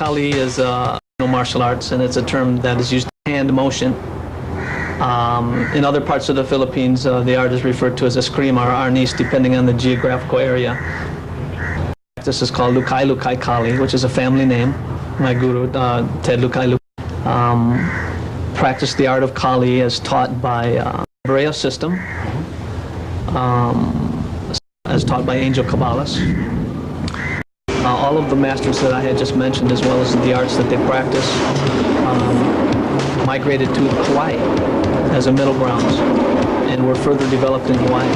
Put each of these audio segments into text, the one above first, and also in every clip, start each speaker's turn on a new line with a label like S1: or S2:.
S1: Kali is martial arts, and it's a term that is used in hand motion. In other parts of the Philippines, the art is referred to as eskrima or arnis, depending on the geographical area. This is called Lukay Lukay Kali, which is a family name. My guru, Ted Lukay Lukay, practiced the art of Kali as taught by Interveiw system, as taught by angel Kabbalists. All of the masters that I had just mentioned, as well as the arts that they practice, migrated to Hawaii as a middle ground, and were further developed in Hawaii.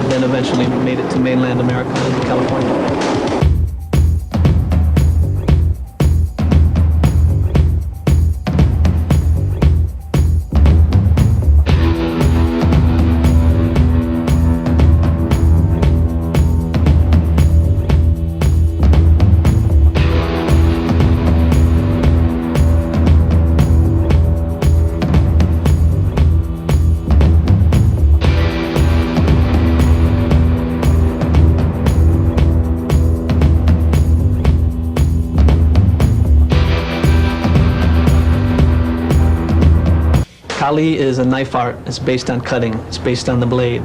S1: Then eventually made it to mainland America and California. Kali is a knife art. It's based on cutting. It's based on the blade.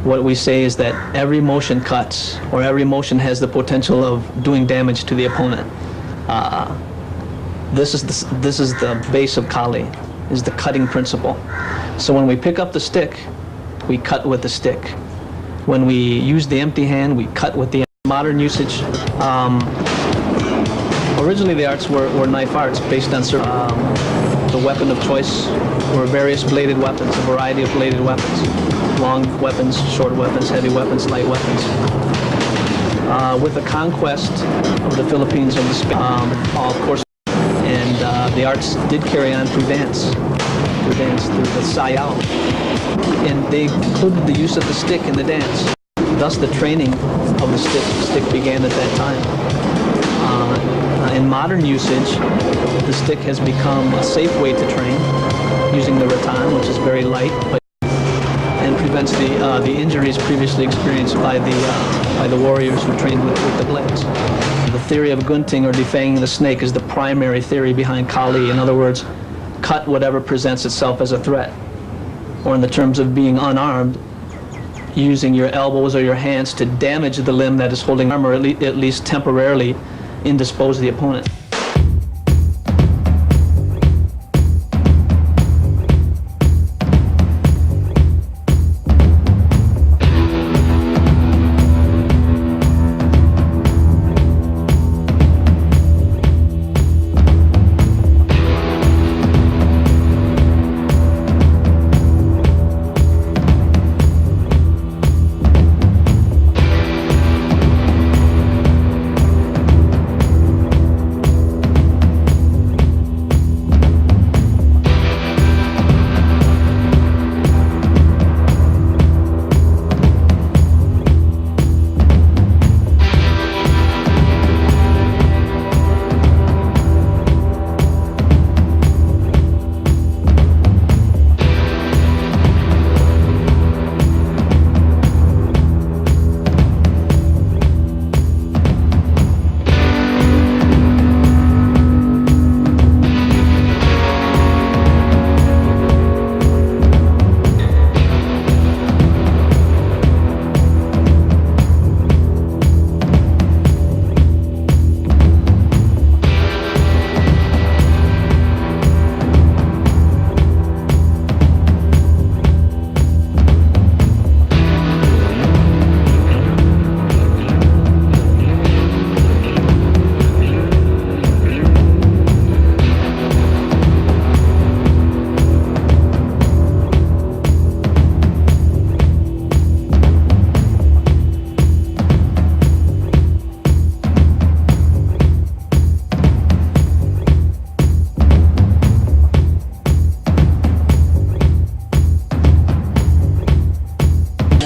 S1: What we say is that every motion cuts, or every motion has the potential of doing damage to the opponent. This is the base of Kali, is the cutting principle. So when we pick up the stick, we cut with the stick. When we use the empty hand, we cut with the modern usage. Originally the arts were knife arts based on the weapon of choice were various bladed weapons, a variety of bladed weapons. Long weapons, short weapons, heavy weapons, light weapons. With the conquest of the Philippines and of course, and the arts did carry on through dance, through the sayaw. And they included the use of the stick in the dance. Thus the training of the stick began at that time. In modern usage, the stick has become a safe way to train, using the rattan, which is very light, and prevents the injuries previously experienced by the warriors who trained with the blades. The theory of gunting, or defanging the snake, is the primary theory behind Kali. In other words, cut whatever presents itself as a threat, or in the terms of being unarmed, using your elbows or your hands to damage the limb that is holding armor, at least temporarily indispose the opponent.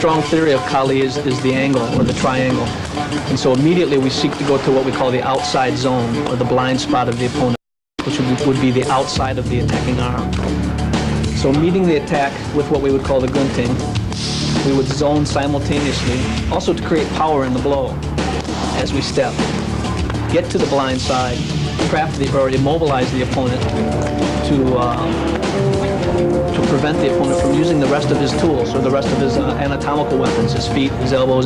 S1: Strong theory of Kali is the angle, or the triangle. And so immediately we seek to go to what we call the outside zone, or the blind spot of the opponent, which would be the outside of the attacking arm. So meeting the attack with what we would call the gunting, we would zone simultaneously, also to create power in the blow as we step. get to the blind side, trap or immobilize the opponent to prevent the opponent from using the rest of his tools or the rest of his anatomical weapons, his feet, his elbows,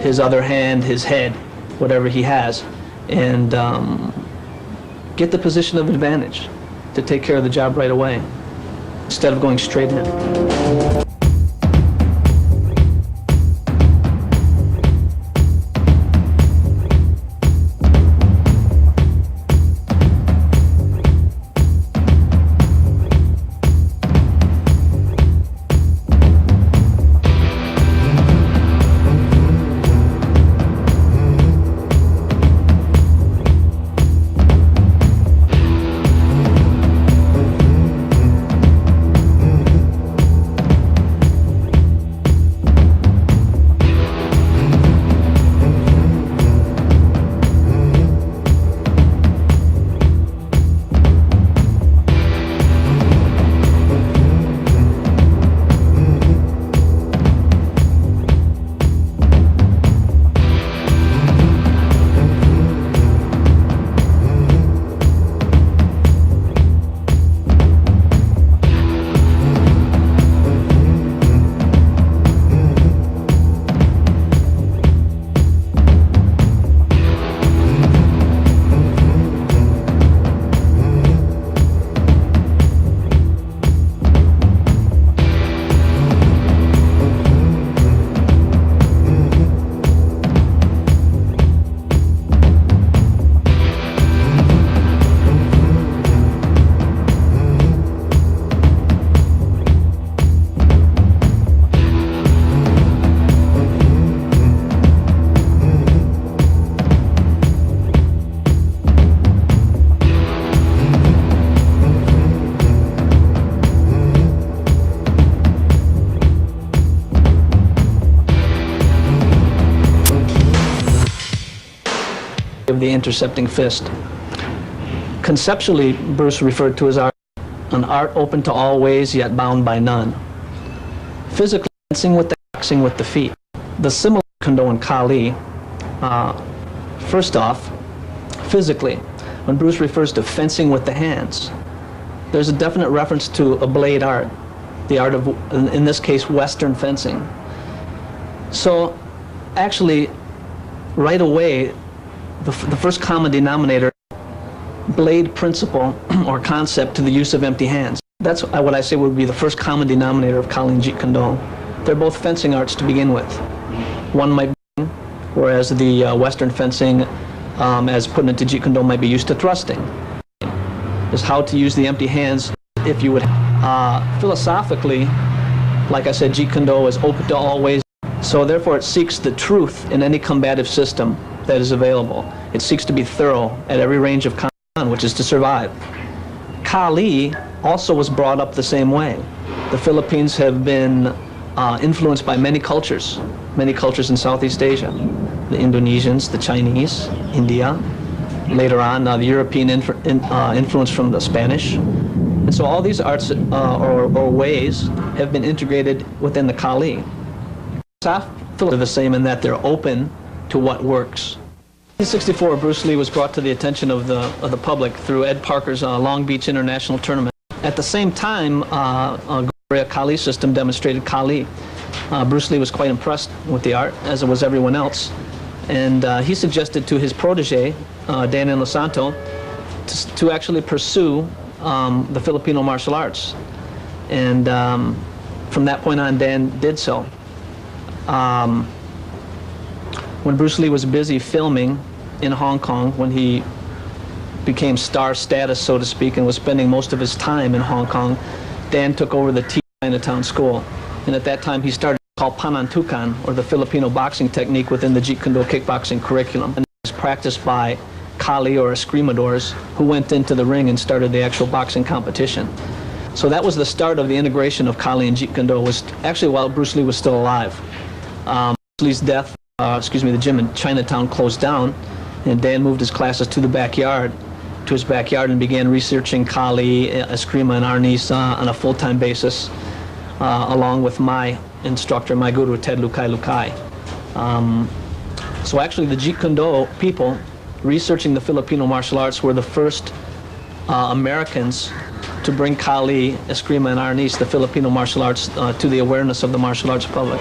S1: his other hand, his head, whatever he has, and get the position of advantage to take care of the job right away instead of going straight in. Of the intercepting fist. Conceptually, Bruce referred to as art, an art open to all ways yet bound by none. Physically, fencing with the boxing with the feet. The similar Kendo and Kali. First off, physically, when Bruce refers to fencing with the hands, there's a definite reference to a blade art, the art of, in this case, Western fencing. So, actually, right away, the first common denominator, blade principle or concept to the use of empty hands. That's what I say would be the first common denominator of Kali and Jeet Kune. They're both fencing arts to begin with. One might be, whereas the Western fencing, as put into Jeet Kune, might be used to thrusting. Is how to use the empty hands, if you would. Philosophically, like I said, Jeet Kune is open to all ways. So therefore it seeks the truth in any combative system that is available. It seeks to be thorough at every range of combat, which is to survive. Kali also was brought up the same way. The Philippines have been influenced by many cultures in Southeast Asia. The Indonesians, the Chinese, India, later on the European influence from the Spanish. And so all these arts or ways have been integrated within the Kali. They're the same in that they're open to what works. In 1964, Bruce Lee was brought to the attention of the public through Ed Parker's Long Beach International Tournament. At the same time, a Kali system demonstrated Kali. Bruce Lee was quite impressed with the art, as was everyone else, and he suggested to his protege, Dan Inosanto, to actually pursue the Filipino martial arts. And from that point on, Dan did so. When Bruce Lee was busy filming in Hong Kong, when he became star status, so to speak, and was spending most of his time in Hong Kong, Dan took over the Chinatown School. And at that time, he started called Panantukan, or the Filipino boxing technique within the Jeet Kune kickboxing curriculum. And it was practiced by Kali or escrimadors who went into the ring and started the actual boxing competition. So that was the start of the integration of Kali and Jeet Kune, was actually while Bruce Lee was still alive. Bruce Lee's death, the gym in Chinatown closed down, and Dan moved his classes to his backyard, and began researching Kali, Eskrima, and Arnis on a full-time basis, along with my instructor, my guru, Ted Lukai. So actually the Jeet Kune people researching the Filipino martial arts, were the first Americans to bring Kali, Eskrima, and Arnis, the Filipino martial arts, to the awareness of the martial arts public.